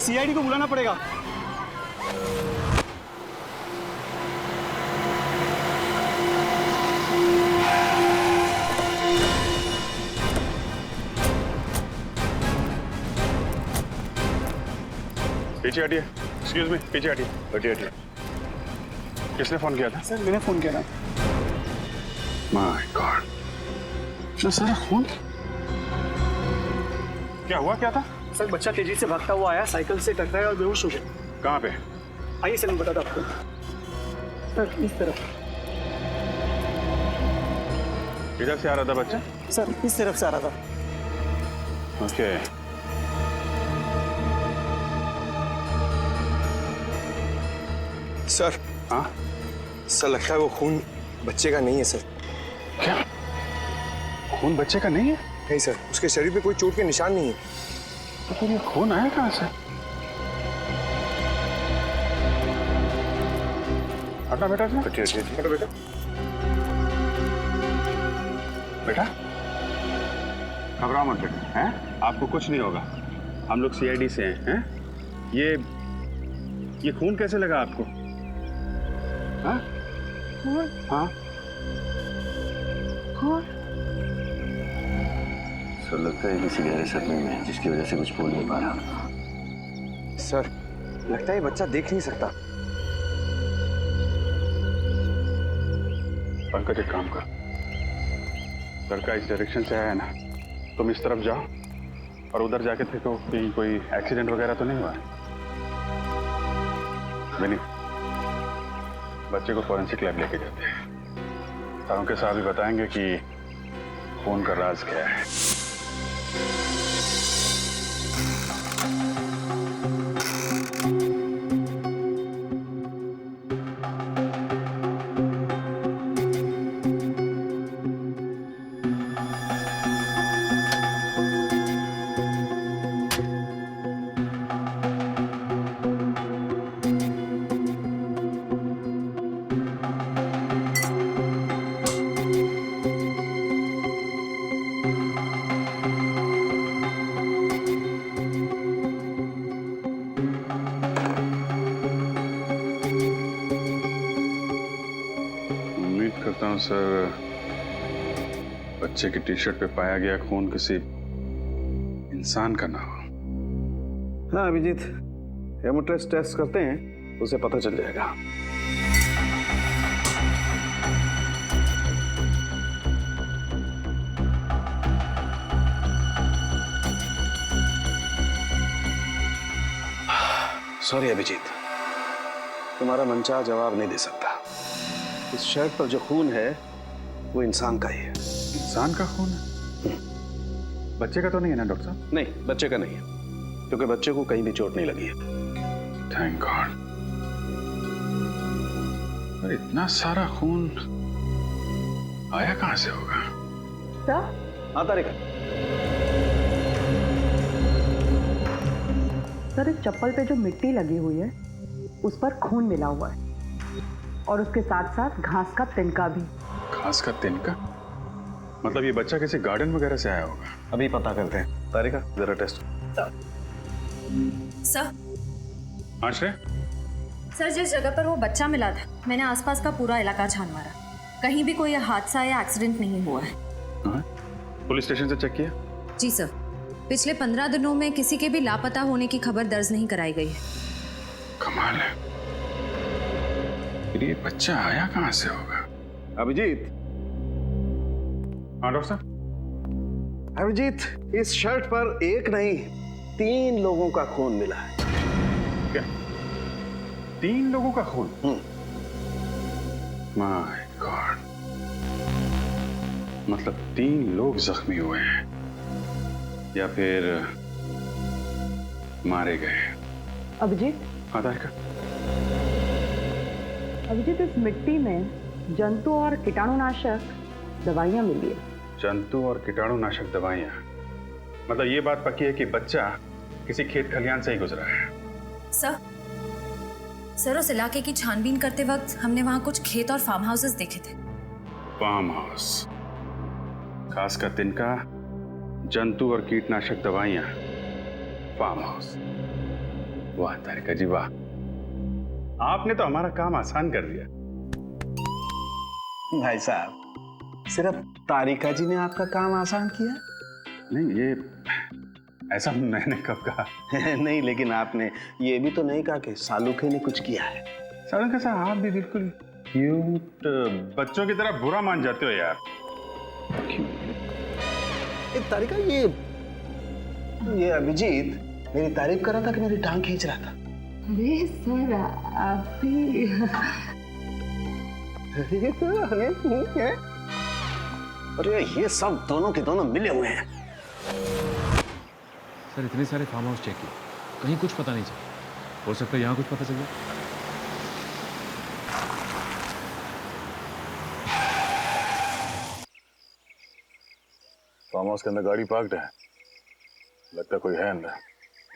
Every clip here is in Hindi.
सीआईडी को बुलाना पड़ेगा। पीछे हटिए। एक्सक्यूज मी, पीछे हटिए। हटिए हटिए। किसने फोन किया था? सर मैंने फोन किया था। माय गॉड, इतना सारा खून। क्या हुआ, क्या था? सर बच्चा तेजी से भागता हुआ आया, साइकिल से टकराया और बेहोश हो गया। कहाँ पे? आइए सर मैं बताता आपको। सर इस तरफ। किधर से आ रहा था बच्चा? सर इस तरफ से आ रहा था। ओके। सर। हाँ सर लगता है वो खून बच्चे का नहीं है सर। क्या? खून बच्चे का नहीं है? नहीं सर, उसके शरीर पे कोई चोट के निशान नहीं है। तो फिर ये खून आया कहाँ से? हटना बेटा, हटो बेटा। बेटा घबराओ मत बेटा, हैं? आपको कुछ नहीं होगा। हम लोग सीआईडी से हैं। ये खून कैसे लगा आपको? हाँ? हाँ? सर लगता है किसी गहरे सदमे में है, जिसकी वजह से कुछ बोल नहीं पा रहा। सर लगता है ये बच्चा देख नहीं सकता। पंकज एक काम कर, लड़का इस डायरेक्शन से आया ना, तुम इस तरफ जाओ और उधर जाके देखो कि कोई एक्सीडेंट वगैरह तो नहीं हुआ है। विनी, बच्चे को फॉरेंसिक लैब लेके जाते हैं। सारों के साथ भी बताएंगे कि खून का राज क्या है। करता हूँ सर, बच्चे की टी शर्ट पे पाया गया खून किसी इंसान का ना हो। हाँ अभिजीत, हेमोटेस्ट टेस्ट करते हैं, उसे पता चल जाएगा। सॉरी अभिजीत, तुम्हारा मनचाहा जवाब नहीं दे सकता। इस शर्ट पर जो खून है वो इंसान का ही है। इंसान का खून है? बच्चे का तो नहीं है ना डॉक्टर साहब? नहीं, बच्चे का नहीं है, क्योंकि बच्चे को कहीं भी चोट नहीं लगी है। Thank God. पर इतना सारा खून आया कहां से होगा? सर? हाँ तारिका। सर इस चप्पल पे जो मिट्टी लगी हुई है उस पर खून मिला हुआ है और उसके साथ साथ घास का तिनका भी। घास का तिनका? मतलब ये बच्चा किसी गार्डन वगैरह से आया होगा। अभी पता करते हैं। तारिका जरा टेस्ट। सर। हाँ श्रेय? सर जिस जगह पर वो बच्चा मिला था, मैंने आसपास का पूरा इलाका छान मारा, कहीं भी कोई हादसा या एक्सीडेंट नहीं हुआ है। हाँ? पुलिस स्टेशन से चेक किया? जी सर, पिछले 15 दिनों में किसी के भी लापता होने की खबर दर्ज नहीं कराई गई है। कमाल है। फिर ये बच्चा आया कहां से होगा? अभिजीत। हाँ डॉक्टर साहब? अभिजीत, इस शर्ट पर एक नहीं 3 लोगों का खून मिला है। क्या 3 लोगों का खून? माय गॉड, मतलब 3 लोग जख्मी हुए हैं या फिर मारे गए। अभिजीत। हाँ तारिका? अभिजीत इस मिट्टी में जंतु और कीटाणुनाशक दवाइयां मिली है। जंतु और कीटाणुनाशक दवाइयां? मतलब ये बात पक्की है कि बच्चा किसी खेत खलियान से ही गुजरा है। सर उस इलाके की छानबीन करते वक्त हमने वहां कुछ खेत और फार्म हाउसेस देखे थे। फार्म हाउस, घास का तिनका, जंतु और कीटनाशक दवाइयां, फार्म हाउस। वाह तारिका जी वाह, आपने तो हमारा काम आसान कर दिया। भाई साहब, सिर्फ तारिका जी ने आपका काम आसान किया? नहीं, ये ऐसा मैंने कब कहा? नहीं, लेकिन आपने ये भी तो नहीं कहा कि सालुखे ने कुछ किया है। सड़क कैसा, आप भी बिल्कुल क्यूट बच्चों की तरह बुरा मान जाते हो यार। तारिका, ये अभिजीत मेरी तारीफ कर रहा था कि मेरी टांग खींच रहा था? अरे सर, आप भी अरे ये सब दोनों के दोनों मिले हुए हैं। सर इतने सारे फार्म हाउस चेक किए, कहीं कुछ पता नहीं चला। हो सकता है यहाँ कुछ पता चल जाए। फार्म हाउस के अंदर गाड़ी पार्क्ड है, लगता है कोई है अंदर।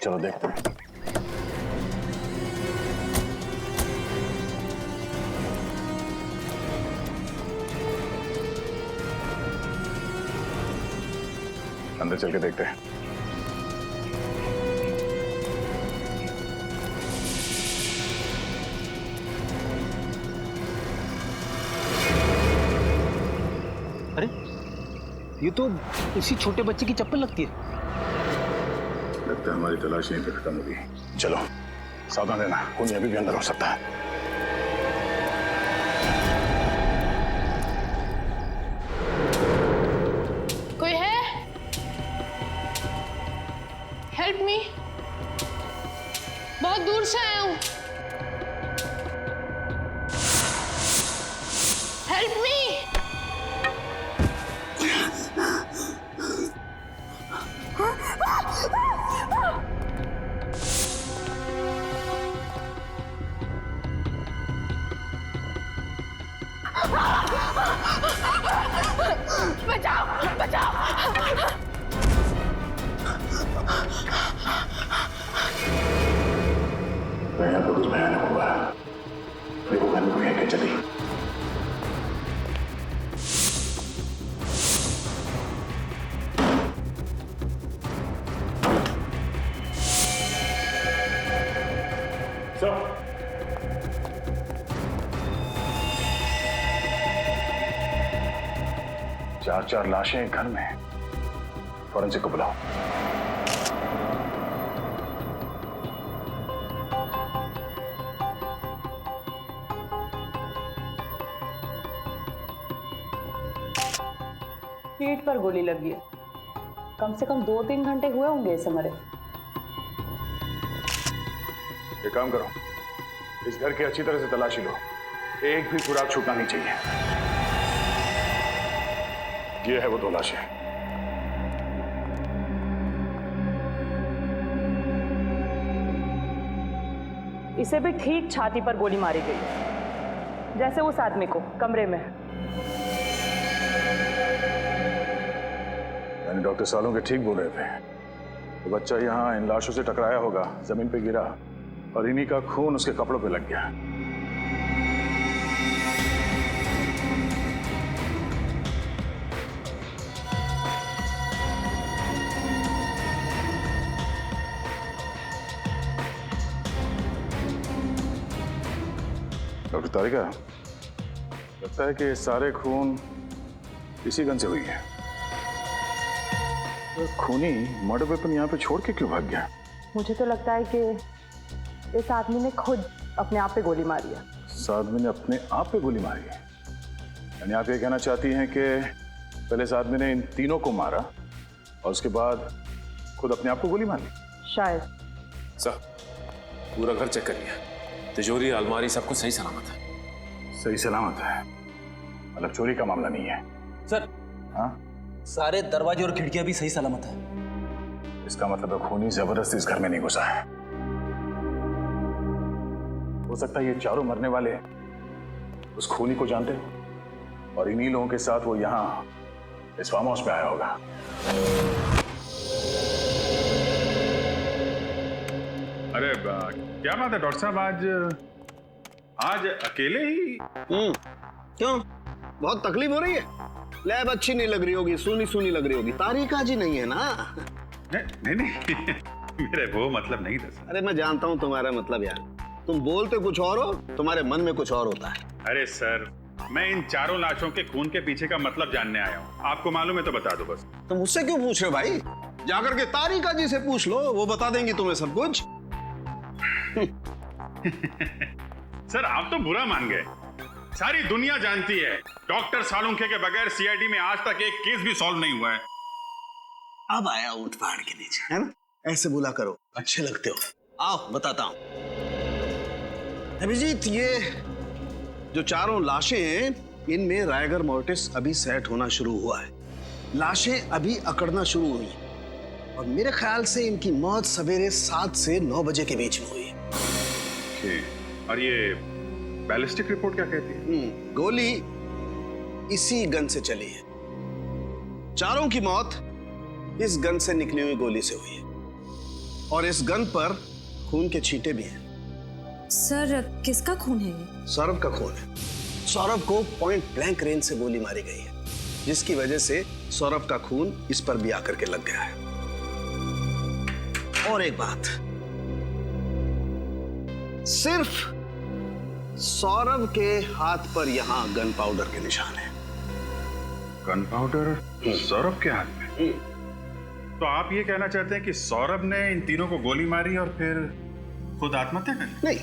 चलो देखते हैं। अंदर चल के देखते हैं। अरे ये तो उसी छोटे बच्चे की चप्पल लगती है। लगता है हमारी तलाश यहीं पे खत्म होगी। चलो सावधान रहना, खूनी अभी भी अंदर हो सकता है। कोई है? हेल्प मी, बहुत दूर से आया हूं। Help me. बचाओ बचाओ। यहाँ पर कुछ भयानक हुआ। देखो घर में कोई है क्या? जल्दी। चार लाशें एक घर में। फॉरेंसिक को बुलाओ। पीठ पर गोली लगी है। कम से कम 2-3 घंटे हुए होंगे इसे मरे। एक काम करो, इस घर की अच्छी तरह से तलाशी लो, एक भी सुराग छूटना नहीं चाहिए। ये है वो 2 लाशें। इसे भी ठीक छाती पर गोली मारी गई, जैसे उस आदमी को कमरे में। यानी डॉक्टर सालों ठीक बोल रहे थे। तो बच्चा यहाँ इन लाशों से टकराया होगा, जमीन पे गिरा और इन्हीं का खून उसके कपड़ों पे लग गया। डॉक्टर तारिका, लगता है कि सारे खून इसी गन से हुई है। तो खूनी मर्डर वेपन यहाँ पे छोड़ के क्यों भाग गया? मुझे तो लगता है कि इस आदमी ने खुद अपने आप पे गोली मारी है। इस आदमी ने अपने आप पे गोली मारी है? यानी आप ये कहना चाहती हैं कि पहले इस आदमी ने इन तीनों को मारा और उसके बाद खुद अपने आप को गोली मार ली? शायद। सर पूरा घर चेक कर लिया, तिजोरी अलमारी सब कुछ सही सलामत है। सही सलामत है? मतलब चोरी का मामला नहीं है? सर हाँ, सारे दरवाजे और खिड़कियां भी सही सलामत है। इसका मतलब है खूनी जबरदस्ती इस घर में नहीं घुसा है। हो सकता है ये चारों मरने वाले उस खूनी को जानते हो और इन्हीं लोगों के साथ वो यहाँ इस फार्म हाउस पे आया होगा। अरे क्या बात है डॉक्टर साहब, आज अकेले ही? क्यों, बहुत तकलीफ हो रही है? लैब अच्छी नहीं लग रही होगी, सूनी सूनी लग रही होगी। तारिका जी नहीं है ना? नहीं नहीं, मेरे वो मतलब नहीं था सर। अरे मैं जानता हूँ तुम्हारा मतलब यार, तुम बोलते कुछ और हो, तुम्हारे मन में कुछ और होता है। अरे सर, मैं इन चारों लाशों के खून के पीछे का मतलब जानने आया हूँ। आपको मालूम है तो बता दो बस। तुम मुझसे क्यों पूछ रहे हो भाई? जाकर के तारिका जी से पूछ लो, वो बता देंगी तुम्हें सब कुछ। सर आप तो बुरा मान गए। सारी दुनिया जानती है डॉक्टर सालुंखे के बगैर सीआईडी में आज तक एक केस भी सॉल्व नहीं हुआ है। अब आया ऊंट पहाड़ के नीचे, है ना? ऐसे बोला करो, अच्छे लगते हो। आओ बताता हूं। अभिजीत, ये जो चारों लाशें हैं, इनमें रायगर मोर्टिस अभी सेट होना शुरू हुआ है। लाशें अभी अकड़ना शुरू हुई हैं और मेरे ख्याल से इनकी मौत सवेरे 7 से 9 बजे के बीच में हुई है। और ये बैलिस्टिक रिपोर्ट क्या कहती है? गोली इसी गन से चली है। चारों की मौत इस गन से निकली हुई गोली से हुई है और इस गन पर खून के छींटे भी हैं। सर किसका खून है ये? सौरभ का खून है। सौरभ को पॉइंट ब्लैंक रेंज से गोली मारी गई है, जिसकी वजह से सौरभ का खून इस पर भी आकर के लग गया है। और एक बात, सिर्फ सौरभ के हाथ पर यहां गन पाउडर के निशान है। गन पाउडर सौरभ के हाथ में? तो आप ये कहना चाहते हैं कि सौरभ ने इन तीनों को गोली मारी और फिर खुद आत्महत्या कर ली? नहीं,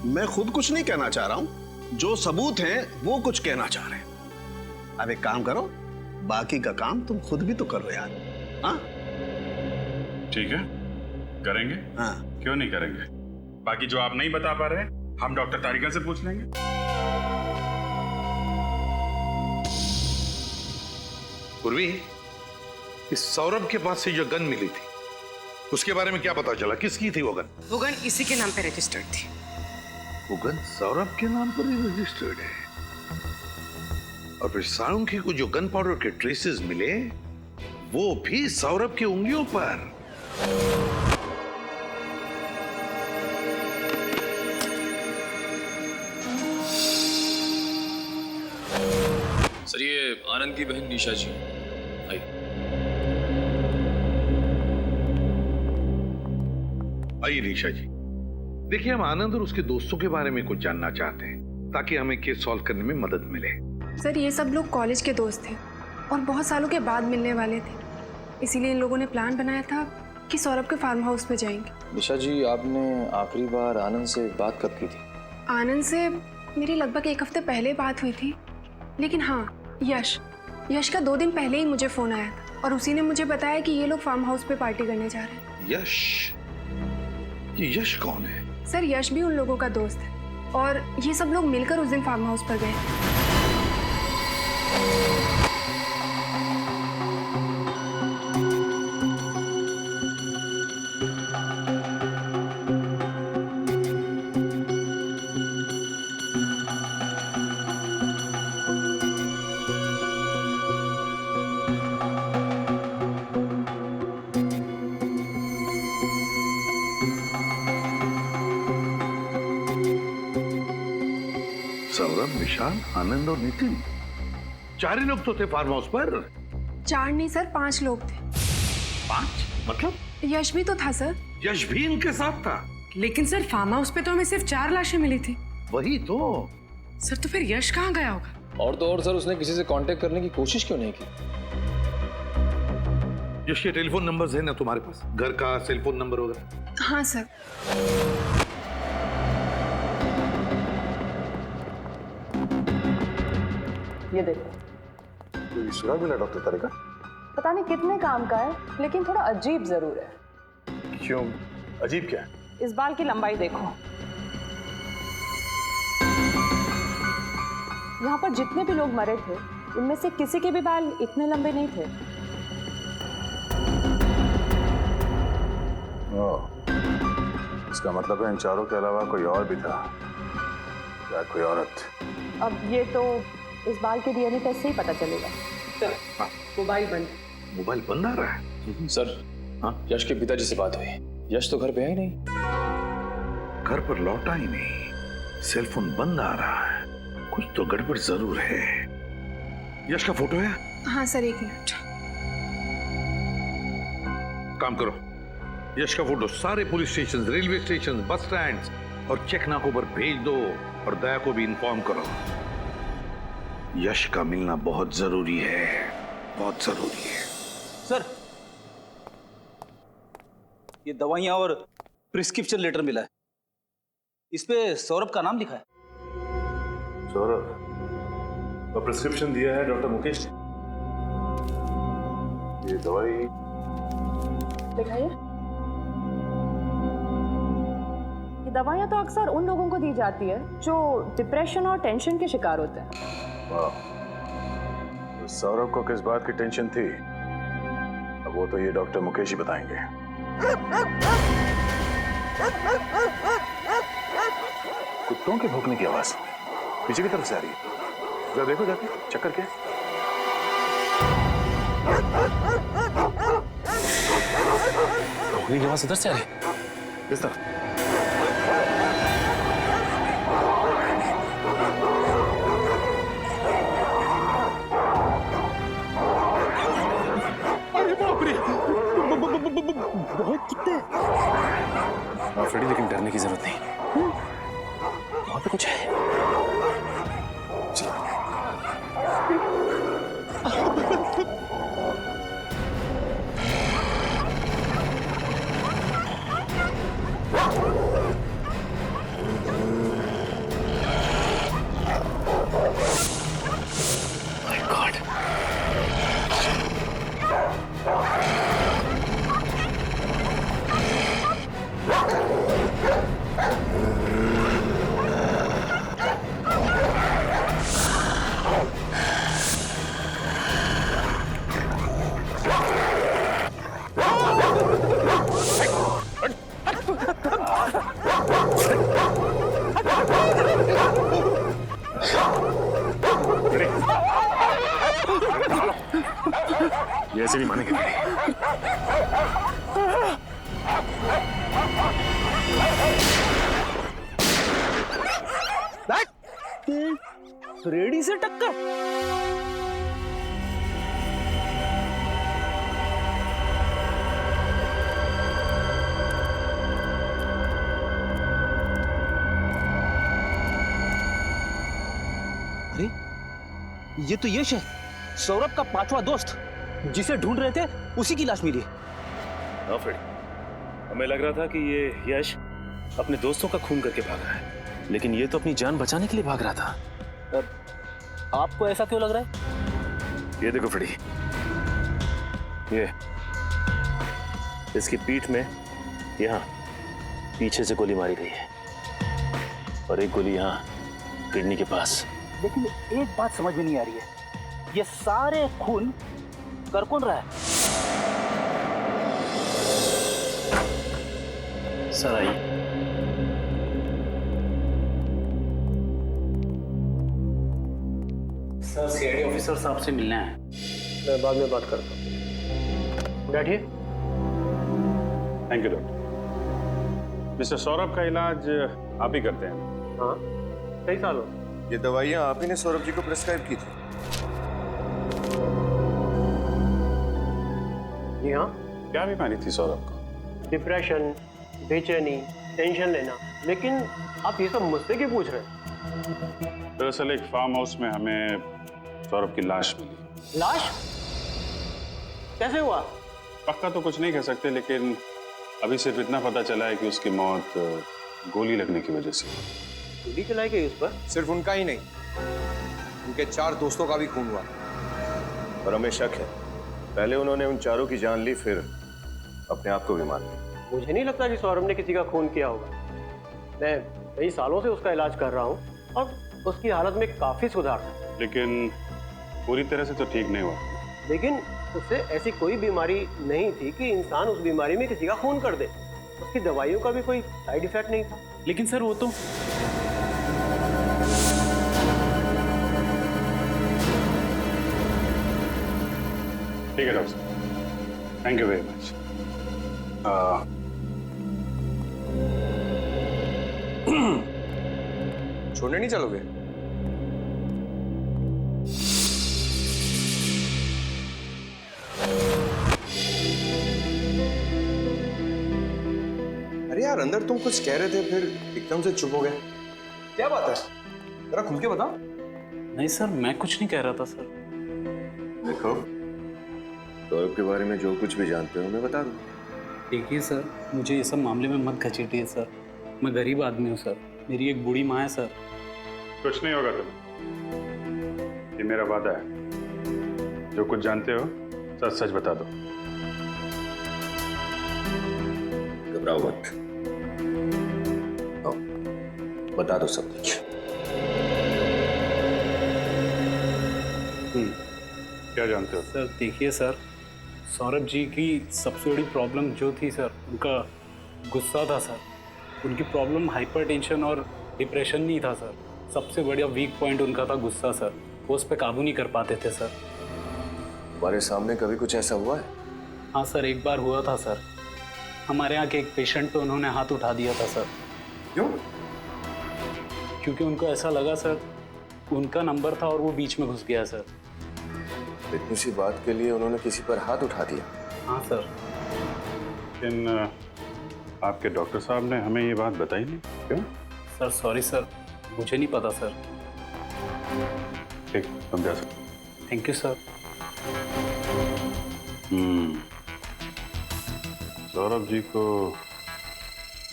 मैं खुद कुछ नहीं कहना चाह रहा हूं। जो सबूत हैं वो कुछ कहना चाह रहे हैं। अब एक काम करो, बाकी का काम तुम खुद भी तो कर रहे यार। हाँ ठीक है, करेंगे। हाँ, क्यों नहीं करेंगे? बाकी जो आप नहीं बता पा रहे हम डॉक्टर तारिका से पूछ लेंगे। पूर्वी, इस सौरभ के पास से जो गन मिली थी उसके बारे में क्या पता चला? किसकी थी वो गन? वो गन इसी के नाम पे रजिस्टर्ड थी। वो गन सौरभ के नाम पर ही रजिस्टर्ड है। और फिर सालुंखे को जो गन पाउडर के ट्रेसेस मिले वो भी सौरभ की उंगलियों पर। सर ये आनंद की बहन निशा जी आइए निशा जी। देखिए, हम आनंद और उसके दोस्तों के बारे में कुछ जानना चाहते हैं ताकि हमें केस सॉल्व करने में मदद मिले। सर ये सब लोग कॉलेज के दोस्त थे और बहुत सालों के बाद मिलने वाले थे, इसीलिए इन लोगों ने प्लान बनाया था कि सौरभ के फार्म हाउस पे जाएंगे। निशा जी, आपने आखिरी बार आनंद से बात कब की थी? आनंद से मेरी लगभग 1 हफ्ते पहले बात हुई थी, लेकिन हाँ, यश का 2 दिन पहले ही मुझे फोन आया था और उसी ने मुझे बताया कि ये लोग फार्म हाउस पे पार्टी करने जा रहे हैं। यश? ये यश कौन है? सर यश भी उन लोगों का दोस्त है और ये सब लोग मिलकर उस दिन फार्म हाउस पर गए। सौरभ, विशाल, आनंद और नितिन, 4 ही लोग तो थे फार्म हाउस पर। 4 नहीं सर, 5 लोग थे। 5? मतलब? यश भी तो था सर। यश भी इनके साथ था? लेकिन सर फार्म हाउस पे तो हमें सिर्फ 4 लाशें मिली थी। वही तो। सर तो फिर यश कहाँ गया होगा? और तो और सर, उसने किसी से कांटेक्ट करने की कोशिश क्यों नहीं की? यश के टेलीफोन नंबर्स है ना तुम्हारे पास? घर का सेलफोन नंबर वगैरह? हाँ सर। ये देखो, कोई सुराग मिला डॉक्टर तारिका? पता नहीं कितने काम का है, लेकिन थोड़ा अजीब जरूर है। क्यों? अजीब क्या है? इस बाल की लंबाई देखो। यहाँ पर जितने भी लोग मरे थे उनमें से किसी के भी बाल इतने लंबे नहीं थे। इसका मतलब है इन चारों के अलावा कोई और भी था, या कोई औरत? अब ये तो इस बाल के डीएनए टेस्ट से ही पता चलेगा। मोबाइल बंद। मोबाइल बंद आ रहा है? सर हाँ, यश के पिताजी से बात हुई। यश तो घर पे है ही नहीं। घर पर लौटा ही नहीं, सेलफोन बंद आ रहा है। कुछ तो गड़बड़ जरूर है। यश का फोटो है? हाँ सर, 1 मिनट। काम करो, यश का फोटो सारे police station, railway station, bus stand और चेक नाकों पर भेज दो और दया को भी इन्फॉर्म करो। यश का मिलना बहुत जरूरी है, बहुत जरूरी है। सर, ये दवाइयां और प्रिस्क्रिप्शन लेटर मिला है, इस पे सौरभ का नाम लिखा है। सौरभ और प्रिस्क्रिप्शन दिया है डॉक्टर मुकेश ने। ये दवाई दिखाइए। ये दवाइयाँ तो अक्सर उन लोगों को दी जाती है जो डिप्रेशन और टेंशन के शिकार होते हैं। वाह, तो सौरभ को किस बात की टेंशन थी, अब वो तो ये डॉक्टर मुकेश ही बताएंगे। कुत्तों के भौंकने की आवाज पीछे की तरफ से आ रही है, जरा देखो जाके, चक्कर क्या है? भौंकने की आवाज इधर से आ रही है, इस तरफ। बहुत कुत्ते। फ्रेडी, लेकिन डरने की जरूरत नहीं, वहां पे कुछ है। चलो। My God. ये ऐसे नहीं मानेंगे। फ्रेडी से टक्कर। अरे, ये तो यश है, सौरभ का 5वां दोस्त, जिसे ढूंढ रहे थे, उसी की लाश मिली। हाँ फ्रेडी, हमें लग रहा था कि ये यश अपने दोस्तों का खून करके भाग रहा है, लेकिन ये तो अपनी जान बचाने के लिए भाग रहा था। आपको ऐसा क्यों लग रहा है? ये देखो फ्रेडी, ये इसकी पीठ में यहाँ पीछे से गोली मारी गई है और एक गोली यहाँ किडनी के पास। लेकिन एक बात समझ में नहीं आ रही है, ये सारे खून कर कौन रहा है? सर आइए। सर, सीआईडी ऑफिसर साहब से मिलना है। मैं बाद में बात करता हूँ, बैठिए। Thank you doctor. Mister Saurabh का इलाज आप ही करते हैं? हाँ, कई सालों। ये दवाइयाँ आप ही ने सौरभ जी को प्रेस्क्राइब की थी? जी हाँ। क्या बीमारी थी सौरभ को? डिप्रेशन, बेचैनी, टेंशन लेना। लेकिन आप ये सब मुझसे क्यों पूछ रहे हैं? दरअसल एक फार्म हाउस में हमें सौरभ की लाश मिली। लाश? कैसे हुआ? पक्का तो कुछ नहीं कह सकते, लेकिन अभी सिर्फ इतना पता चला है कि उसकी मौत गोली लगने की वजह से। गोली चलाई गई उस पर? सिर्फ उनका ही नहीं, उनके 4 दोस्तों का भी खून हुआ और हमें शक है पहले उन्होंने उन चारों की जान ली, फिर अपने आप को भी मार लिया। मुझे नहीं लगता कि सौरभ ने किसी का खून किया होगा। मैं कई सालों से उसका इलाज कर रहा हूँ और उसकी हालत में काफी सुधार था। लेकिन पूरी तरह से तो ठीक नहीं हुआ। लेकिन उससे ऐसी कोई बीमारी नहीं थी कि इंसान उस बीमारी में किसी का खून कर दे। उसकी दवाइयों का भी कोई साइड इफेक्ट नहीं था। लेकिन सर वो तो ठीक है doctor, thank you very much. छोड़ने नहीं चलोगे? यार अंदर तुम कुछ कह रहे थे फिर एकदम से चुप हो गए, क्या बात है? जरा खुल के बताओ। नहीं सर, मैं कुछ नहीं कह रहा था सर। देखो, सौरभ के बारे में जो कुछ भी जानते हो मैं बता दूं। देखिए सर, मुझे ये सब मामले में मत घसीटिए सर। मैं गरीब आदमी हूँ सर, मेरी एक बूढ़ी माँ है सर। कुछ नहीं होगा तुम्हें, ये मेरा वादा है। जो कुछ जानते हो सच सच बता दो। घबराओ मत, आओ, बता दो सब कुछ। क्या जानते हो? सर देखिए सर, सौरभ जी की सबसे बड़ी प्रॉब्लम जो थी सर, उनका गुस्सा था सर। उनकी प्रॉब्लम हाइपरटेंशन और डिप्रेशन नहीं था सर। सबसे बड़ा वीक पॉइंट उनका था गुस्सा सर। वो उस पर काबू नहीं कर पाते थे सर। तुम्हारे सामने कभी कुछ ऐसा हुआ है? हाँ सर, एक बार हुआ था सर। हमारे यहाँ के एक पेशेंट पे उन्होंने हाथ उठा दिया था सर। क्यों? क्योंकि उनको ऐसा लगा सर उनका नंबर था और वो बीच में घुस गया सर। इतनी सी बात के लिए उन्होंने किसी पर हाथ उठा दिया? हाँ सर। लेकिन आपके डॉक्टर साहब ने हमें ये बात बताई नहीं, क्यों? सर सॉरी सर, मुझे नहीं पता सर। ठीक, तुम जा सकते। Thank you sir. Saurabh ji को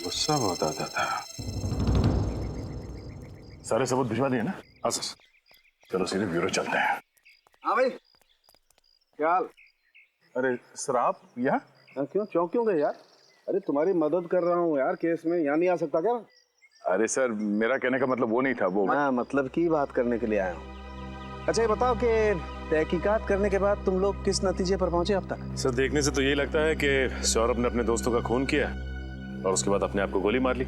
गुस्सा बहुत आता था। सारे सबूत भिजवा दिए ना? हाँ सर। चलो सीधे ब्यूरो चलते हैं। हाँ भाई, क्या हाल? अरे सर, आप यहाँ? क्यों चौंक क्यों गए यार? अरे तुम्हारी मदद कर रहा हूँ यार केस में, यहाँ नहीं आ सकता क्या? अरे सर, मेरा कहने का मतलब वो नहीं था। वो हाँ, मतलब की बात करने के लिए आया हूँ। अच्छा ये बताओ कि तहकीकात करने के बाद तुम लोग किस नतीजे पर पहुंचे अब तक? सर देखने से तो यही लगता है कि सौरभ ने अपने दोस्तों का खून किया और उसके बाद अपने आप को गोली मार ली।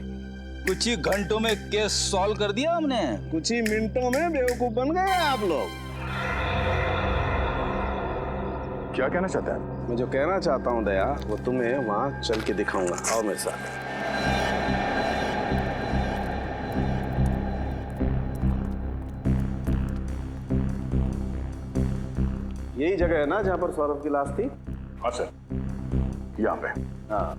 कुछ ही घंटों में केस सॉल्व कर दिया हमने। कुछ ही मिनटों में बेवकूफ बन गए आप लोग। क्या कहना चाहते हैं? मैं जो कहना चाहता हूँ दया, वो तुम्हें वहां चल के दिखाऊंगा। आओ मेरे साथ। यही जगह है ना जहां पर सौरभ की लाश थी? हाँ सर, यहाँ पे। हाँ।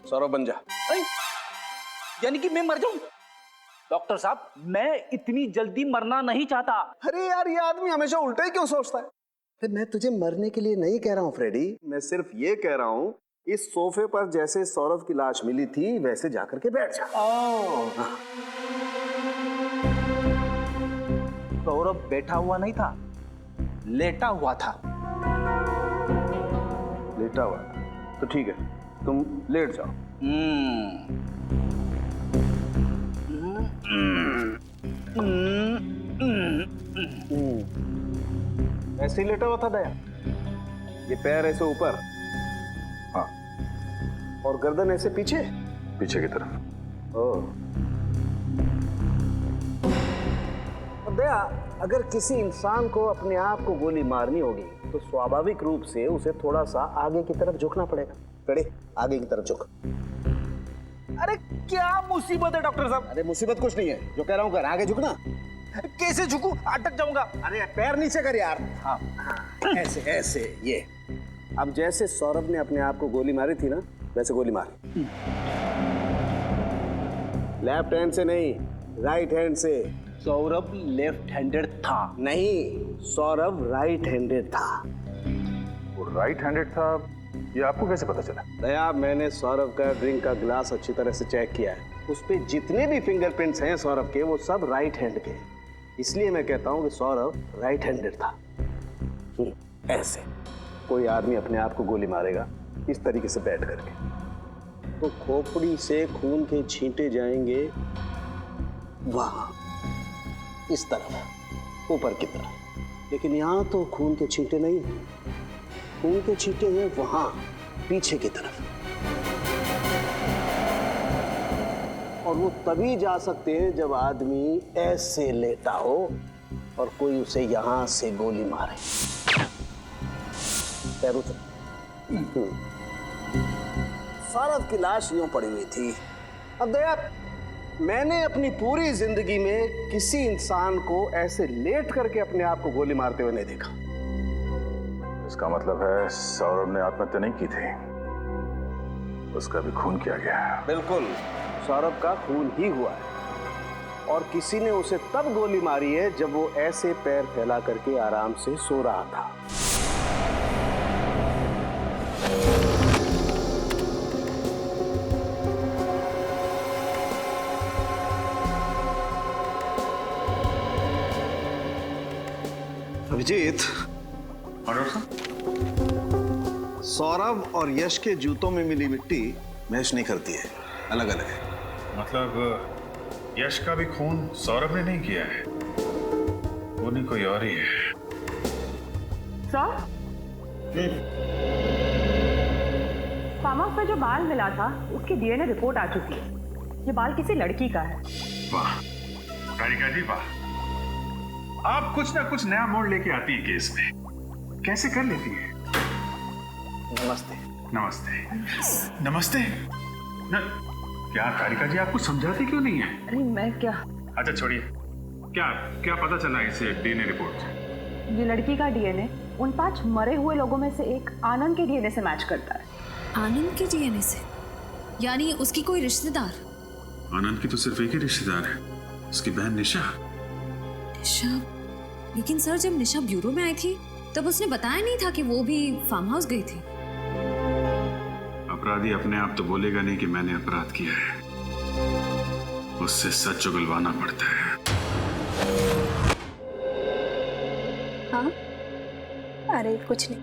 सौरभ बन जा। यानी कि मैं मर जाऊं? डॉक्टर साहब, मैं इतनी जल्दी मरना नहीं चाहता। अरे यार, ये आदमी हमेशा उल्टा ही क्यों सोचता है? मैं तुझे मरने के लिए नहीं कह रहा हूँ फ्रेडी, मैं सिर्फ ये कह रहा हूँ इस सोफे पर जैसे सौरभ की लाश मिली थी वैसे जाकर के बैठ जा। सौरभ बैठा हुआ नहीं था, लेटा हुआ था। लेटा हुआ? तो ठीक है, तुम लेट जाओ। ऐसे ही लेटा हुआ था दया? ये पैर ऐसे ऊपर? हाँ। और गर्दन ऐसे पीछे? पीछे की तरफ। ओह। दया, अगर किसी इंसान को अपने आप को गोली मारनी होगी तो स्वाभाविक रूप से उसे थोड़ा सा आगे की तरफ झुकना पड़ेगा। खड़े, आगे की तरफ झुक। अरे क्या मुसीबत है डॉक्टर साहब? अरे मुसीबत कुछ नहीं है, जो कह रहा हूँ कर, आगे झुकना। कैसे झुकूं? अटक जाऊंगा। अरे पैर नीचे कर यार। हाँ। ऐसे ऐसे, ये। अब जैसे सौरभ ने अपने आप को गोली मारी थी ना, वैसे गोली मार। लेफ्ट हैंड से नहीं, राइट हैंड से। सौरभ लेफ्ट हैंडेड था। नहीं, सौरभ राइट हैंडेड था। वो राइट हैंडेड था, ये आपको कैसे पता चला? दया, मैंने सौरभ का ड्रिंक का ग्लास अच्छी तरह से चेक किया है। उस पे जितने भी फिंगरप्रिंट्स हैं सौरभ के, वो सब राइट हैंड के। इसलिए मैं कहता हूँ कि सौरभ राइट हैंडेड था। ऐसे कोई आदमी अपने आप को गोली मारेगा इस तरीके से बैठ करके, तो खोपड़ी से खून के छींटे जाएंगे वहां, इस तरफ, ऊपर की तरफ। लेकिन यहाँ तो खून के छींटे नहीं, खून के छींटे हैं वहां, पीछे की तरफ। और वो तभी जा सकते हैं जब आदमी ऐसे लेटा हो और कोई उसे यहां से गोली मारे। पैरों से सौरभ की लाश यूं पड़ी हुई थी। अब दया, मैंने अपनी पूरी जिंदगी में किसी इंसान को ऐसे लेट करके अपने आप को गोली मारते हुए नहीं देखा। इसका मतलब है सौरभ ने आत्महत्या नहीं की थी, उसका भी खून किया गया है। बिल्कुल, सौरभ का खून ही हुआ है और किसी ने उसे तब गोली मारी है जब वो ऐसे पैर फैला करके आराम से सो रहा था। अभिजीत, सौरभ और यश के जूतों में मिली मिट्टी मैच नहीं करती है, अलग अलग है। मतलब यश का भी खून सौरभ ने नहीं किया है, वो नहीं कोई और ही है। फार्म हाउस में जो बाल मिला था उसकी डीएनए रिपोर्ट आ चुकी है। ये बाल किसी लड़की का है। वाह कारिका जी वाह, आप कुछ ना कुछ नया मोड़ लेके आती है केस में, कैसे कर लेती है। नमस्ते। नमस्ते नमस्ते क्या कारिका जी, आप कुछ समझाती क्यों नहीं है? अरे मैं क्या, अच्छा छोड़िए, क्या क्या पता चला इसे डीएनए रिपोर्ट से? ये लड़की का डीएनए उन 5 मरे हुए लोगों में से एक आनंद के डीएनए से मैच करता है। आनंद के डीएनए से? यानी उसकी कोई रिश्तेदार? आनंद की तो सिर्फ एक ही रिश्तेदार है, उसकी बहन निशा। निशा? लेकिन सर जब निशा ब्यूरो में आई थी तब उसने बताया नहीं था कि वो भी फार्म हाउस गई थी। अपराधी अपने आप तो बोलेगा नहीं कि मैंने अपराध किया है, उससे सच उगलवाना पड़ता है। हाँ? अरे कुछ नहीं,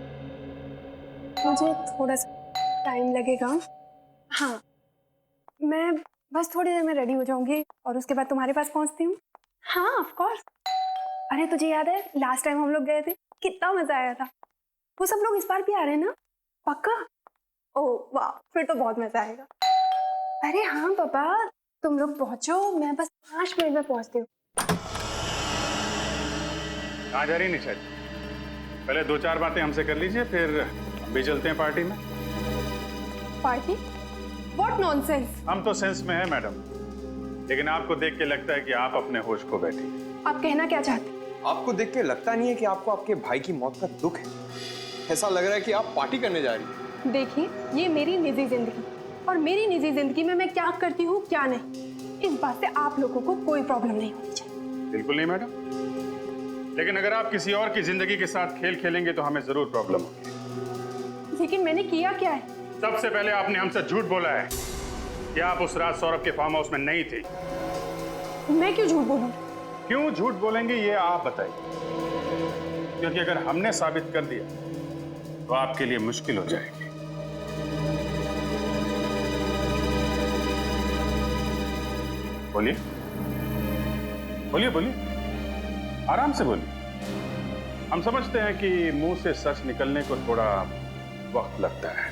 मुझे थोड़ा सा टाइम लगेगा। हाँ, मैं बस थोड़ी देर में रेडी हो जाऊंगी और उसके बाद तुम्हारे पास पहुंचती हूँ। हाँ ऑफ कोर्स। अरे तुझे याद है लास्ट टाइम हम लोग गए थे, कितना मजा आया था। वो सब लोग इस बार भी आ रहे हैं ना? पक्का? ओह वाह, फिर तो बहुत मजा आएगा। अरे हाँ पापा, तुम लोग पहुंचो, मैं बस 5 मिनट में पहुंचती हूँ। कहाँ जा रही निशा जी? पहले 2-4 बातें हमसे कर लीजिए, फिर हम भी चलते हैं पार्टी में। पार्टी? What nonsense. हम तो सेंस में है मैडम, लेकिन आपको देख के लगता है कि आप अपने होश खो बैठी। आप कहना क्या चाहते? आपको देख के लगता नहीं है कि आपको आपके भाई की मौत का दुख है? ऐसा लग रहा है कि आप पार्टी करने जा रही हैं। देखिए, ये मेरी निजी जिंदगी और मेरी निजी जिंदगी में मैं क्या करती हूँ क्या नहीं, इस बात से आप लोगों को कोई प्रॉब्लम नहीं होनी चाहिए। बिल्कुल नहीं मैडम, लेकिन अगर आप किसी और की जिंदगी के साथ खेल खेलेंगे तो हमें जरूर प्रॉब्लम होगी। लेकिन मैंने किया क्या है? सबसे पहले आपने हमसे झूठ बोला है कि आप उस रात सौरभ के फार्म हाउस में नहीं थी। मैं क्यों झूठ बोलूं? क्यों झूठ बोलेंगे ये आप बताइए, क्योंकि अगर हमने साबित कर दिया तो आपके लिए मुश्किल हो जाएगी। बोलिए बोलिए बोलिए, आराम से बोलिए। हम समझते हैं कि मुंह से सच निकलने को थोड़ा वक्त लगता है,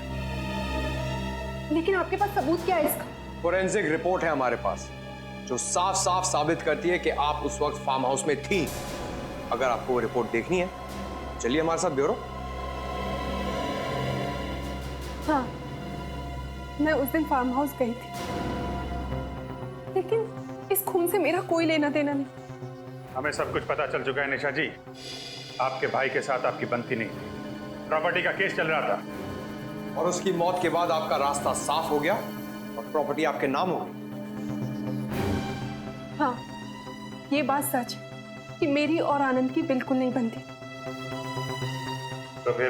लेकिन आपके पास सबूत क्या है इसका? फोरेंसिक रिपोर्ट है हमारे पास जो साफ साफ साबित करती है कि आप उस वक्त फार्म हाउस में थी। अगर आपको वो रिपोर्ट देखनी है, चलिए हमारे साथ ब्यूरो। हाँ, मैं उस दिन फार्म हाउस गई थी, लेकिन इस खून से मेरा कोई लेना देना नहीं। हमें सब कुछ पता चल चुका है निशा जी। आपके भाई के साथ आपकी बनती नहीं थी, प्रॉपर्टी का केस चल रहा था, और उसकी मौत के बाद आपका रास्ता साफ हो गया और प्रॉपर्टी आपके नाम हो गई। हाँ, ये बात सच है कि मेरी और आनंद की बिल्कुल नहीं बनती। तो फिर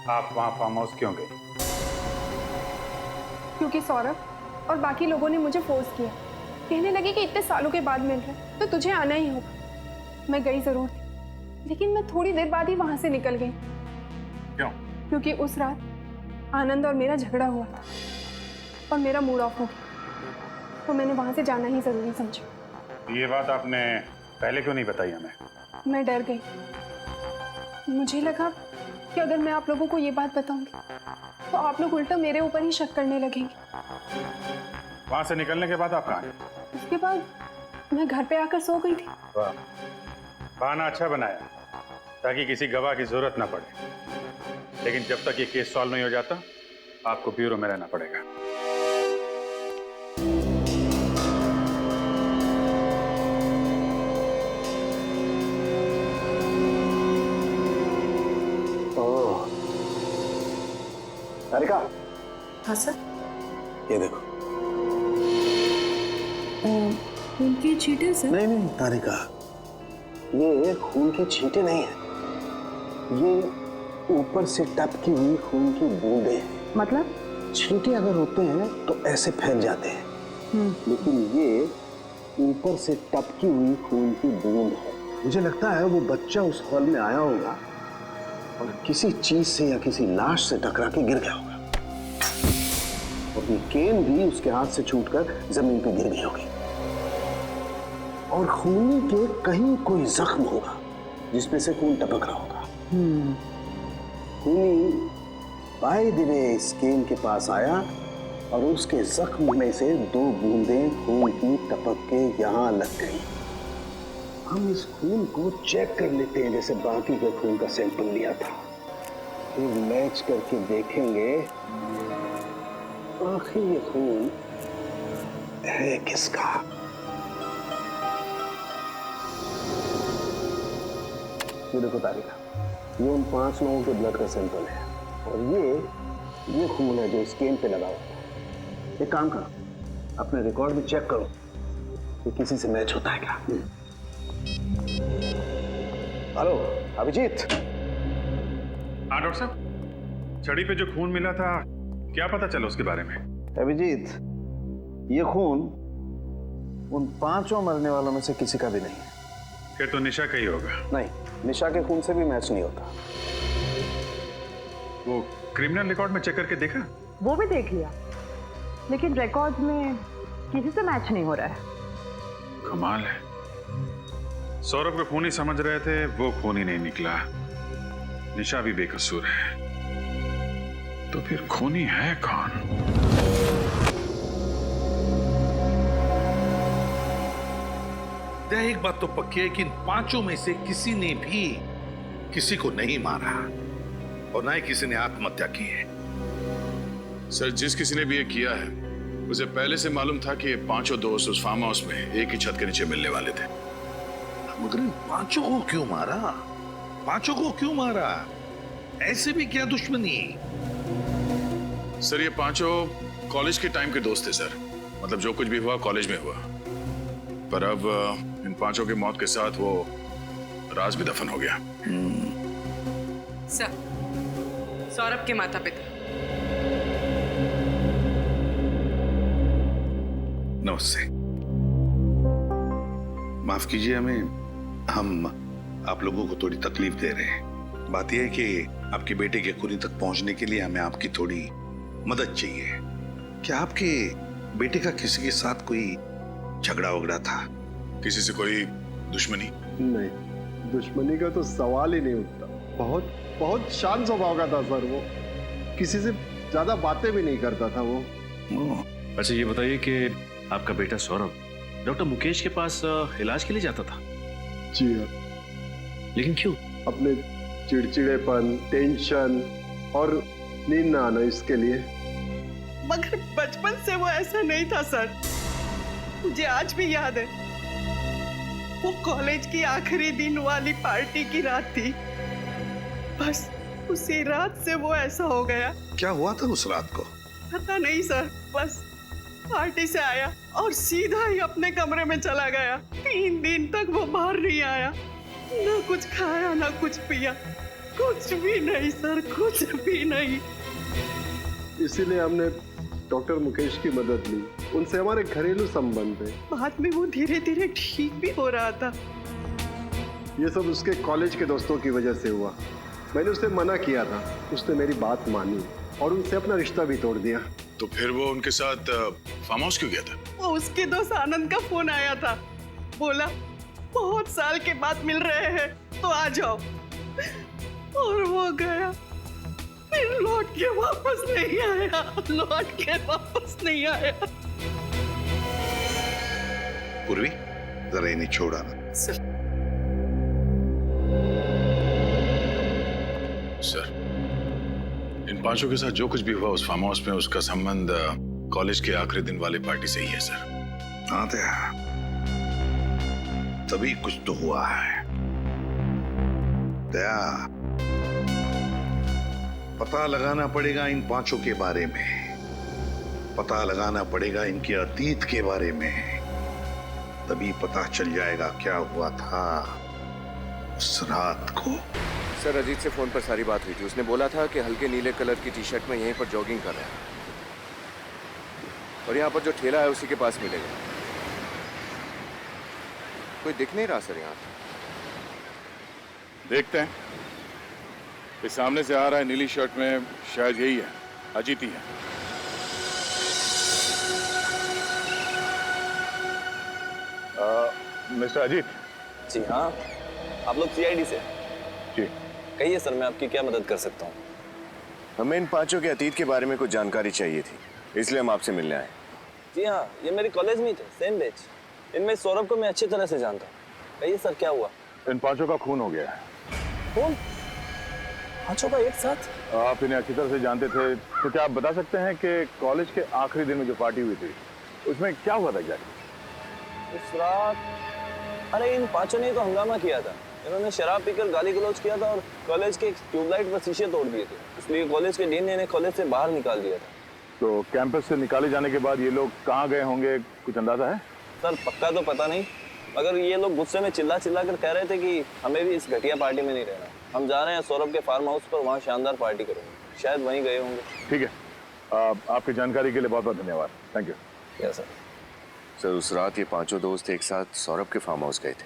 आप वहां फार्म हाउस क्यों गई? क्योंकि सौरभ और बाकी लोगों ने मुझे फोर्स किया, कहने लगे कि इतने सालों के बाद मिल रहे तो तुझे आना ही होगा। मैं गई जरूर थी, लेकिन मैं थोड़ी देर बाद ही वहां से निकल गई। क्यों? क्योंकि उस रात आनंद और मेरा झगड़ा हुआ था और मेरा मूड ऑफ हो गया, तो मैंने वहां से जाना ही जरूरी समझा। ये बात आपने पहले क्यों नहीं बताई हमें? मैं डर गई। मुझे लगा कि अगर मैं आप लोगों को ये बात बताऊंगी तो आप लोग उल्टा मेरे ऊपर ही शक करने लगेंगे। वहां से निकलने के बाद आप कहाँ हैं? उसके बाद मैं घर पे आकर सो गई थी। वाह, बहाना अच्छा बनाया ताकि किसी गवाह की जरूरत ना पड़े। लेकिन जब तक ये केस सॉल्व नहीं हो जाता आपको ब्यूरो में रहना पड़ेगा। तारिका, हाँ सर। ये देखो। खून की छींटे सर? नहीं नहीं तारिका, ये खून की छींटे नहीं है, ये ऊपर से टपकी हुई खून की बूंदें हैं। मतलब? छींटे अगर होते हैं तो ऐसे फैल जाते हैं, लेकिन ये ऊपर से टपकी हुई खून की बूंद है। मुझे लगता है वो बच्चा उस हॉल में आया होगा और किसी चीज से या किसी लाश से टकरा के गिर गया होगा, और ये केन भी उसके हाथ से छूटकर जमीन पे गिर गई होगी, और खूनी के कहीं कोई जख्म होगा जिसमें से खून टपक रहा होगा। खूनी बाय द वे इस केन के पास आया और उसके जख्म में से 2 बूंदें खून की टपक के यहाँ लग गई। हम इस खून को चेक कर लेते हैं जैसे बाकी के खून का सैंपल लिया था, फिर मैच करके देखेंगे आखिर ये खून है किसका। ये देखो तारिका, ये उन 5 लोगों के ब्लड का सैंपल है, और ये खून है जो इस केन पे लगा हुआ है। एक काम करो, अपने रिकॉर्ड में चेक करो कि किसी से मैच होता है क्या। हेलो अभिजीत। हाँ डॉक्टर साहब, छड़ी पे जो खून मिला था क्या पता चला उसके बारे में? अभिजीत, ये खून उन 5 मरने वालों में से किसी का भी नहीं है। फिर तो निशा का ही होगा। नहीं, निशा के खून से भी मैच नहीं होता। वो क्रिमिनल रिकॉर्ड में चेक करके देखा? वो भी देख लिया, लेकिन रिकॉर्ड में किसी से मैच नहीं हो रहा है। कमाल है, सौरभ को खूनी समझ रहे थे, वो खूनी नहीं निकला। निशा भी बेकसूर है, तो फिर खूनी है कौन? एक बात तो पक्की है कि इन 5 में से किसी ने भी किसी को नहीं मारा, और ना ही किसी ने आत्महत्या की है। सर, जिस किसी ने भी ये किया है उसे पहले से मालूम था कि ये 5 दोस्त उस फार्म हाउस में एक ही छत के नीचे मिलने वाले थे। मगर इन 5 को क्यों मारा? 5 को क्यों मारा? ऐसे भी क्या दुश्मनी? सर, ये 5 कॉलेज के टाइम के दोस्त थे सर। मतलब जो कुछ भी हुआ कॉलेज में हुआ, पर अब इन 5 की मौत के साथ वो राज भी दफन हो गया। सर, सौरभ के माता पिता। नमस्ते, माफ कीजिए हमें, हम आप लोगों को थोड़ी तकलीफ दे रहे हैं। बात यह है कि आपके बेटे के खूनी तक पहुंचने के लिए हमें आपकी थोड़ी मदद चाहिए। क्या आपके बेटे का किसी के साथ कोई झगड़ा वगड़ा था? किसी से कोई दुश्मनी? नहीं, दुश्मनी का तो सवाल ही नहीं उठता। बहुत शांत स्वभाव का था सर वो, किसी से ज्यादा बातें भी नहीं करता था वो। अच्छा ये बताइए कि आपका बेटा सौरभ डॉक्टर मुकेश के पास इलाज के लिए जाता था? जी हाँ। लेकिन क्यों? अपने चिड़चिड़ेपन, टेंशन और नींद ना आना, इसके लिए। मगर बचपन से वो ऐसा नहीं था सर, मुझे आज भी याद है। वो कॉलेज की आखिरी दिन वाली पार्टी की रात थी, बस उसी रात से वो ऐसा हो गया। क्या हुआ था उस रात को? पता नहीं सर, बस पार्टी से आया और सीधा ही अपने कमरे में चला गया। 3 दिन तक वो बाहर नहीं आया, ना कुछ खाया ना कुछ पिया, कुछ भी नहीं सर, कुछ भी नहीं। इसीलिए हमने डॉक्टर मुकेश की मदद ली, उनसे हमारे घरेलू संबंध है। बाद में वो धीरे धीरे ठीक भी हो रहा था। ये सब उसके कॉलेज के दोस्तों की वजह से हुआ। मैंने उसे मना किया था, उसने मेरी बात मानी और उनसे अपना रिश्ता भी तोड़ दिया। तो फिर वो उनके साथ फार्म हाउस क्यों गया था? वो उसके दोस्त आनंद का फोन आया था, बोला बहुत साल के बाद मिल रहे हैं तो आ जाओ, और वो गया, फिर लौट के वापस नहीं आया, लौट के वापस नहीं आया। पूर्वी, जरा इन्हें छोड़ा ना। सर, इन पांचों के साथ जो कुछ भी हुआ उस फार्म हाउस में, उसका संबंध कॉलेज के आखिरी दिन वाले पार्टी से ही है सर। हाँ तभी कुछ तो हुआ है। दया, पता लगाना पड़ेगा इन पांचों के बारे में, पता लगाना पड़ेगा इनके अतीत के बारे में, तभी पता चल जाएगा क्या हुआ था उस रात को। सर, अजीत से फोन पर सारी बात हुई थी। उसने बोला था कि हल्के नीले कलर की टी शर्ट में यहीं पर जॉगिंग कर रहा है और यहाँ पर जो ठेला है उसी के पास मिलेगा। कोई दिख नहीं रहा सर यहाँ। देखते हैं। इस सामने से आ रहा है नीली शर्ट में, शायद यही है, अजीत ही है। मिस्टर अजीत। जी हाँ, आप लोग सीआईडी से? जी। कहिए सर, मैं आपकी क्या मदद कर सकता हूँ? हमें इन पांचों के अतीत के बारे में कुछ जानकारी चाहिए थी, इसलिए हम आपसे मिलने आए। जी हाँ, ये मेरे कॉलेज में थे, सेम बैच। इनमें सौरभ को मैं अच्छी तरह से जानता हूँ। कहिए सर, क्या हुआ? इन पांचों का खून हो गया है। खून? पांचों का एक साथ? आप इन्हें अच्छी तरह से जानते थे, तो क्या आप बता सकते हैं कि कॉलेज के आखिरी दिन में जो पार्टी हुई थी उसमें क्या हुआ था एग्जैक्टली? उस रात, अरे इन पांचों ने तो हंगामा किया था। इन्होंने शराब पीकर गाली गलौज किया था और कॉलेज के ट्यूबलाइट पर शीशे तोड़ दिए थे, इसलिए कॉलेज के डीन ने इन्हें कॉलेज से बाहर निकाल दिया था। तो कैंपस से निकाले जाने के बाद ये लोग कहाँ गए होंगे, कुछ अंदाजा है? सर पक्का तो पता नहीं, मगर ये लोग गुस्से में चिल्ला चिल्ला कर कह रहे थे कि हमें भी इस घटिया पार्टी में नहीं रहना, हम जा रहे हैं सौरभ के फार्म हाउस पर, वहाँ शानदार पार्टी करेंगे। शायद वहीं गए होंगे। ठीक है, आपकी जानकारी के लिए बहुत बहुत धन्यवाद। Thank you. Yes sir. Sir, उस रात ये पांचों दोस्त एक साथ सौरभ के फार्म हाउस गए थे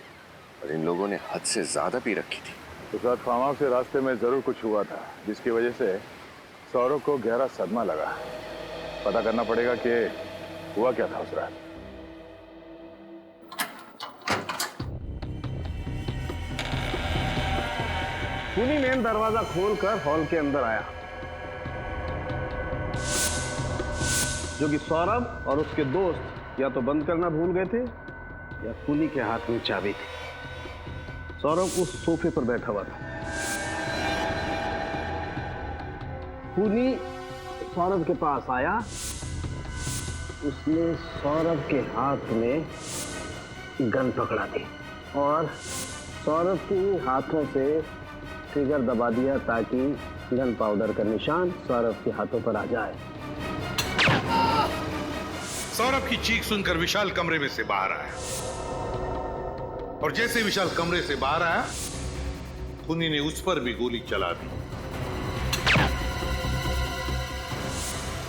और इन लोगों ने हद से ज्यादा पी रखी थी। उस रात फार्म हाउस से रास्ते में जरूर कुछ हुआ था जिसकी वजह से सौरभ को गहरा सदमा लगा। पता करना पड़ेगा कि हुआ क्या था उस रात। खूनी मेन दरवाजा खोलकर हॉल के अंदर आया, जो कि सौरभ और उसके दोस्त या तो बंद करना भूल गए थे या खूनी के हाथ में चाबी थी। सौरभ उस सोफे पर बैठा हुआ था। खूनी सौरभ के पास आया, उसने सौरभ के हाथ में गन पकड़ा दी और सौरभ के हाथों से ट्रिगर दबा दिया ताकि गन पाउडर का निशान सौरभ के हाथों पर आ जाए। सौरभ की चीख सुनकर विशाल कमरे में से बाहर आया और जैसे विशाल कमरे से बाहर आया, खूनी ने उस पर भी गोली चला दी।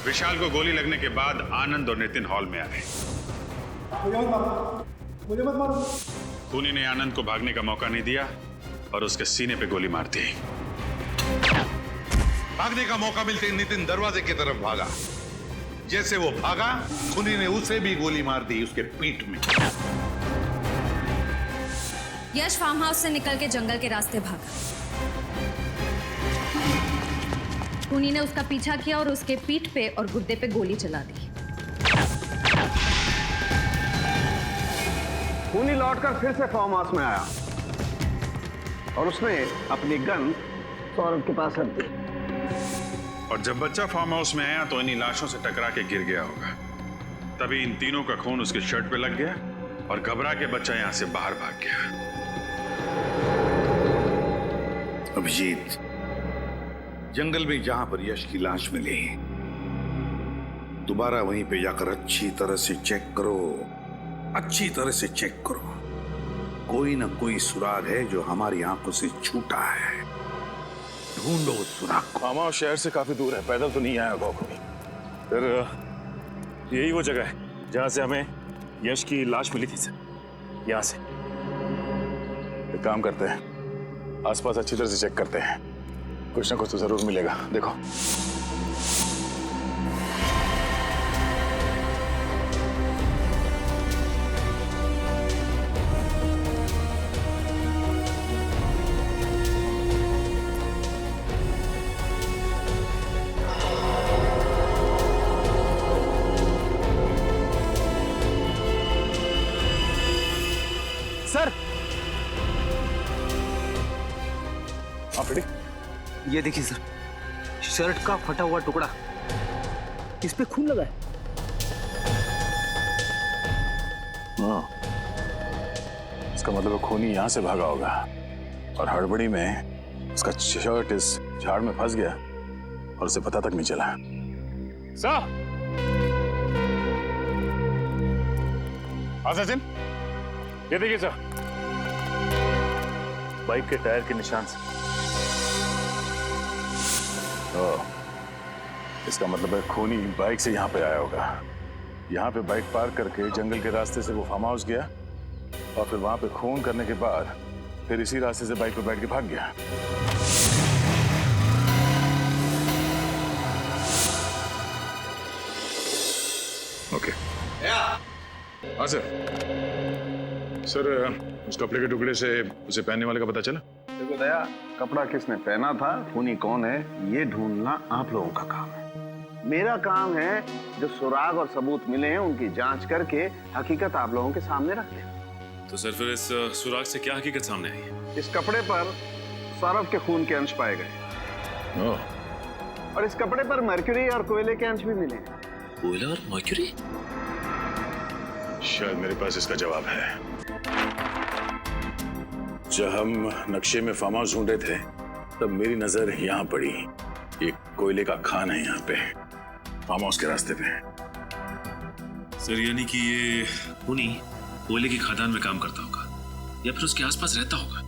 विशाल को गोली लगने के बाद आनंद और नितिन हॉल में आए। मुझे मत मारो। खूनी ने आनंद को भागने का मौका नहीं दिया और उसके सीने पे गोली मार दी। भागने का मौका मिलते ही नितिन दरवाजे की तरफ भागा। जैसे वो भागा, खूनी ने उसे भी गोली मार दी उसके पीठ में। यश फार्म हाउस से निकल के जंगल के रास्ते भागा। खूनी ने उसका पीछा किया और उसके पीठ पे और गुर्दे पे गोली चला दी। खूनी लौटकर फिर से फार्म हाउस में आया और उसने अपनी गन सौरभ के पास रख दी। और जब बच्चा फार्म हाउस में आया तो इन्हीं लाशों से टकरा के गिर गया होगा। तभी इन तीनों का खून उसके शर्ट पे लग गया और घबरा के बच्चा यहां से बाहर भाग गया। अभिजीत, जंगल में जहां पर यश की लाश मिली, दोबारा वहीं पे जाकर अच्छी तरह से चेक करो, अच्छी तरह से चेक करो। कोई ना कोई सुराग है जो हमारी आंखों से छूटा है। ढूंढो उस सुराग को। फार्म शहर से काफी दूर है, पैदल तो नहीं आया होगा कोई। फिर यही वो जगह है जहां से हमें यश की लाश मिली थी सर। यहाँ से एक काम करते हैं, आसपास अच्छी तरह से चेक करते हैं, कुछ ना कुछ तो जरूर मिलेगा। देखो सर आप रेडी? ये देखिए सर, शर्ट का फटा हुआ टुकड़ा, इस पे खून लगा है। हाँ, इसका मतलब है खूनी यहां से भागा होगा और हड़बड़ी में उसका शर्ट इस झाड़ में फंस गया और उसे पता तक नहीं चला। सर, सचिन, ये देखिए सर, बाइक के टायर के निशान से। इसका मतलब है खूनी बाइक से यहाँ पे आया होगा। यहाँ पे बाइक पार्क करके जंगल के रास्ते से वो फार्म हाउस गया और फिर वहां पे खून करने के बाद फिर इसी रास्ते से बाइक पे बैठ के भाग गया। ओके। हाँ सर। सर, उस कपड़े के टुकड़े से उसे पहनने वाले का पता चला? देखो दया, कपड़ा किसने पहना था, खूनी कौन है, ये ढूंढना आप लोगों का काम है। मेरा काम है जो सुराग और सबूत मिले हैं उनकी जांच करके हकीकत आप लोगों के सामने रख दें। तो सर फिर इस सुराग से क्या हकीकत सामने आई है? इस कपड़े पर सौरभ के खून के अंश पाए गए और इस कपड़े पर मर्क्यूरी और कोयले के अंश भी मिले। कोयला और मर्क्यूरी? शायद मेरे पास इसका जवाब है। जब हम नक्शे में फार्म हाउस ढूंढ रहे थे तब मेरी नजर यहाँ पड़ी। एक कोयले का खान है यहाँ पे, फार्म हाउस के रास्ते पे। सर यानी कि ये खूनी कोयले की खदान में काम करता होगा या फिर उसके आसपास रहता होगा।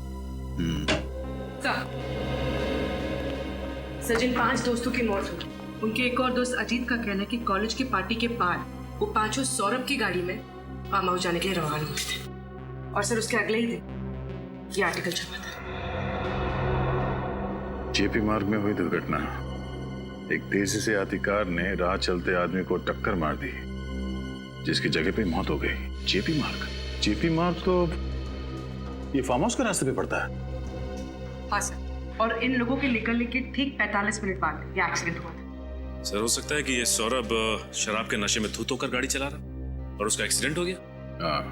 सचिन, 5 दोस्तों की मौत हुई। उनके एक और दोस्त अजीत का कहना है कि कॉलेज की पार्टी के बाद वो 5 सौरभ की गाड़ी में फार्म हाउस जाने के लिए रवाना हुए थे और सर उसके अगले ही दिन ये आर्टिकल छपा था। जेपी मार्ग में हुई दुर्घटना। एक तेजी से आती कार ने राह चलते आदमी को टक्कर मार दी जिसकी जगह पे मौत हो गई। जेपी मार्ग तो ये फार्म हाउस के रास्ते पे पड़ता है। हाँ सर, और इन लोगों के निकलने के ठीक 45 मिनट बाद ये एक्सीडेंट हुआ था। सर हो सकता है कि ये सौरभ शराब के नशे में धुत होकर गाड़ी चला रहा और उसका एक्सीडेंट हो गया। हाँ,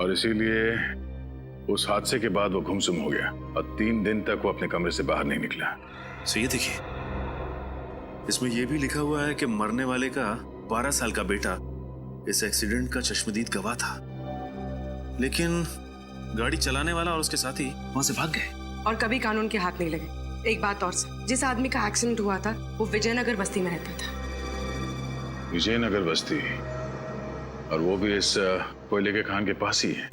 और इसीलिए उस हादसे के बाद वो गुमसुम हो गया और 3 दिन तक वो अपने कमरे से बाहर नहीं निकला। सो ये देखिए, इसमें यह भी लिखा हुआ है कि मरने वाले का 12 साल का बेटा इस एक्सीडेंट का चश्मदीद गवाह था, लेकिन गाड़ी चलाने वाला और उसके साथी वहां से भाग गए और कभी कानून के हाथ नहीं लगे। एक बात और सर, जिस आदमी का एक्सीडेंट हुआ था वो विजयनगर बस्ती में रहता था। विजयनगर बस्ती, और वो भी इस कोयले के खान के पास ही है।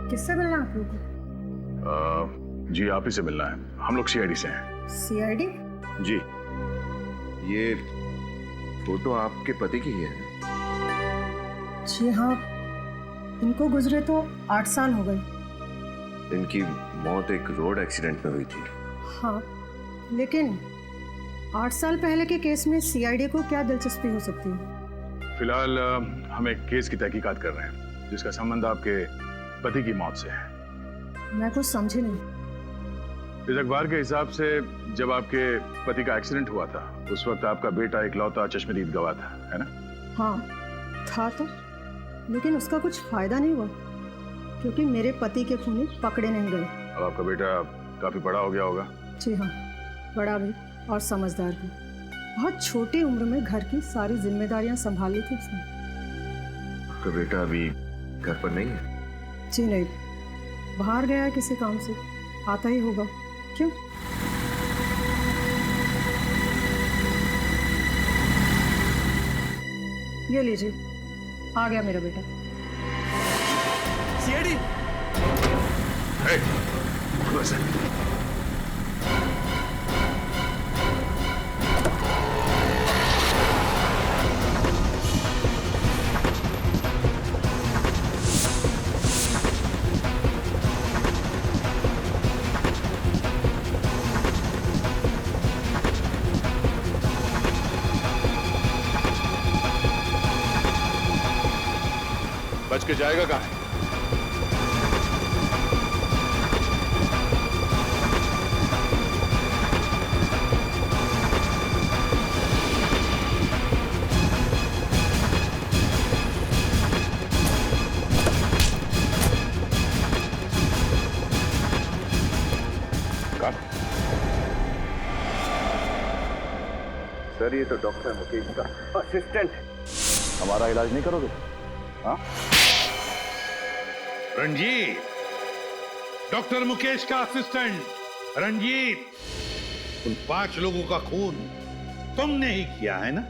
किससे मिलना आप लोगों को? जी आप ही से मिलना है, हम लोग सीआईडी से हैं। सीआईडी? जी। ये फोटो आपके पति की है? जी हाँ, इनको गुजरे तो 8 साल हो गए। इनकी मौत एक रोड एक्सीडेंट में हुई थी। हाँ, लेकिन 8 साल पहले के केस में सीआईडी को क्या दिलचस्पी हो सकती है? फिलहाल हम एक केस की तहकीकात कर रहे हैं जिसका संबंध आपके पति की मौत से है। मैं कुछ समझी नहीं। इस अखबार के हिसाब से जब आपके पति का एक्सीडेंट हुआ था उस वक्त आपका बेटा इकलौता चश्मदीद गवाह था, है ना? हाँ था तो, लेकिन उसका कुछ फायदा नहीं हुआ क्योंकि मेरे पति के खूनी पकड़े नहीं गए। अब आपका बेटा काफी बड़ा हो गया होगा। जी हाँ, बड़ा भी और समझदार भी। बहुत छोटी उम्र में घर की सारी जिम्मेदारियां संभाल ली थी उसने। आपका बेटा अभी घर पर नहीं है? जी नहीं, बाहर गया है किसी काम से, आता ही होगा। क्यों? ये लीजिए, आ गया मेरा बेटा। सीआईडी। बच के जाएगा कहाँ? सर ये तो डॉक्टर मुकेश का असिस्टेंट है। हमारा इलाज नहीं करोगे? हाँ? रंजीत, डॉक्टर मुकेश का असिस्टेंट रंजीत, उन 5 लोगों का खून तुमने ही किया है ना?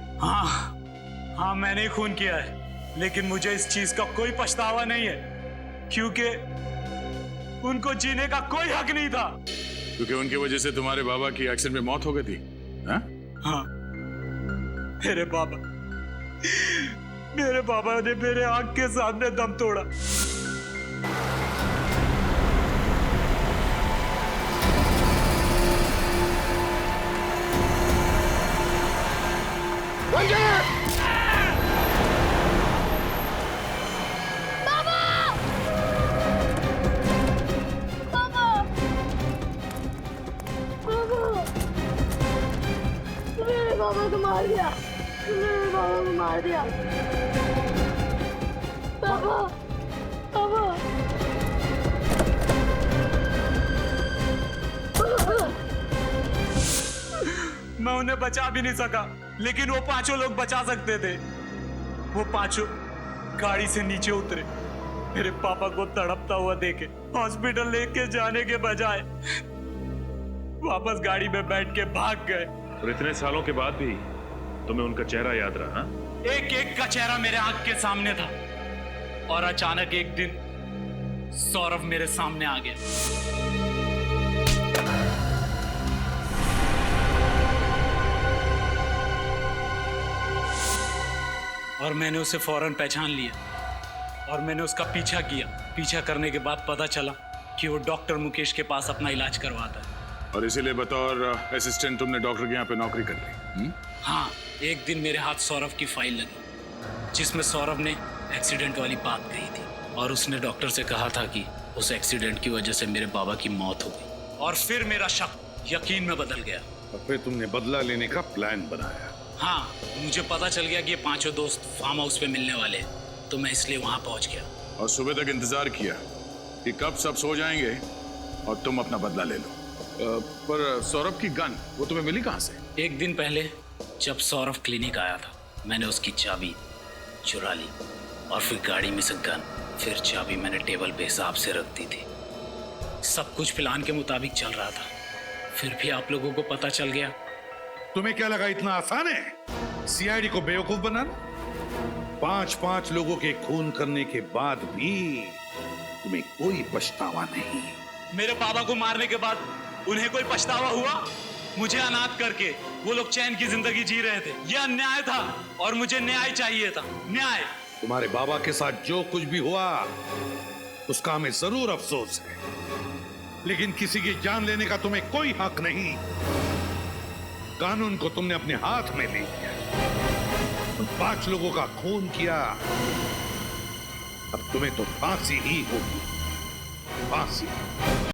हाँ मैंने ही खून किया है, लेकिन मुझे इस चीज का कोई पछतावा नहीं है, क्योंकि उनको जीने का कोई हक नहीं था। क्योंकि उनकी वजह से तुम्हारे बाबा की एक्सीडेंट में मौत हो गई थी। हाँ? हाँ, मेरे बाबा ने मेरे आंख के सामने दम तोड़ा। बाबा को मार दिया, मेरे बाबा को मार दिया। बाबा, बाबा। मैं उन्हें बचा भी नहीं सका, लेकिन वो 5 लोग बचा सकते थे। वो 5 गाड़ी से नीचे उतरे, मेरे पापा को तड़पता हुआ देखे हॉस्पिटल लेके जाने के बजाय वापस गाड़ी में बैठ के भाग गए। और इतने सालों के बाद भी तुम्हें उनका चेहरा याद रहा? एक एक का चेहरा मेरे आंख के सामने था, और अचानक एक दिन सौरभ मेरे सामने आ गया। और मैंने उसे फौरन पहचान लिया और मैंने उसका पीछा किया। पीछा करने के बाद पता चला कि वो डॉक्टर मुकेश के पास अपना इलाज करवाता है। और इसीलिए बतौर असिस्टेंट तुमने डॉक्टर के यहाँ पे नौकरी कर ली? हाँ, एक दिन मेरे हाथ सौरभ की फाइल लगी जिसमें सौरभ ने एक्सीडेंट वाली बात कही थी, और उसने डॉक्टर से कहा था कि उस एक्सीडेंट की वजह से मेरे बाबा की मौत हो गई। और फिर मेरा शक यकीन में बदल गया। और फिर तुमने बदला लेने का प्लान बनाया? हाँ, मुझे पता चल गया कि ये 5 दोस्त फार्म हाउस पे मिलने वाले हैं, तो मैं इसलिए वहां पहुंच गया। और सुबह तक इंतजार किया कि कब सब सो जाएंगे और तुम अपना बदला ले लो। पर सौरभ की गन वो तुम्हें मिली कहां से? एक दिन पहले जब सौरभ क्लिनिक आया था, मैंने उसकी चाबी चुरा ली और फिर गाड़ी में से गन, फिर चाबी मैंने टेबल पे हिसाब से रख दी थी। सब कुछ प्लान के मुताबिक चल रहा था, फिर भी आप लोगों को पता चल गया। तुम्हें क्या लगा इतना आसान है सीआईडी को बेवकूफ बनाना? 5 लोगों के खून करने के बाद भी तुम्हें कोई पछतावा नहीं? मेरे पापा को मारने के बाद उन्हें कोई पछतावा हुआ? मुझे अनाथ करके वो लोग चैन की जिंदगी जी रहे थे। यह अन्याय था और मुझे न्याय चाहिए था। न्याय। तुम्हारे बाबा के साथ जो कुछ भी हुआ उसका हमें जरूर अफसोस है, लेकिन किसी की जान लेने का तुम्हें कोई हक नहीं। कानून को तुमने अपने हाथ में ले लिया, उन 5 लोगों का खून किया। अब तुम्हें तो फांसी ही होगी, फांसी।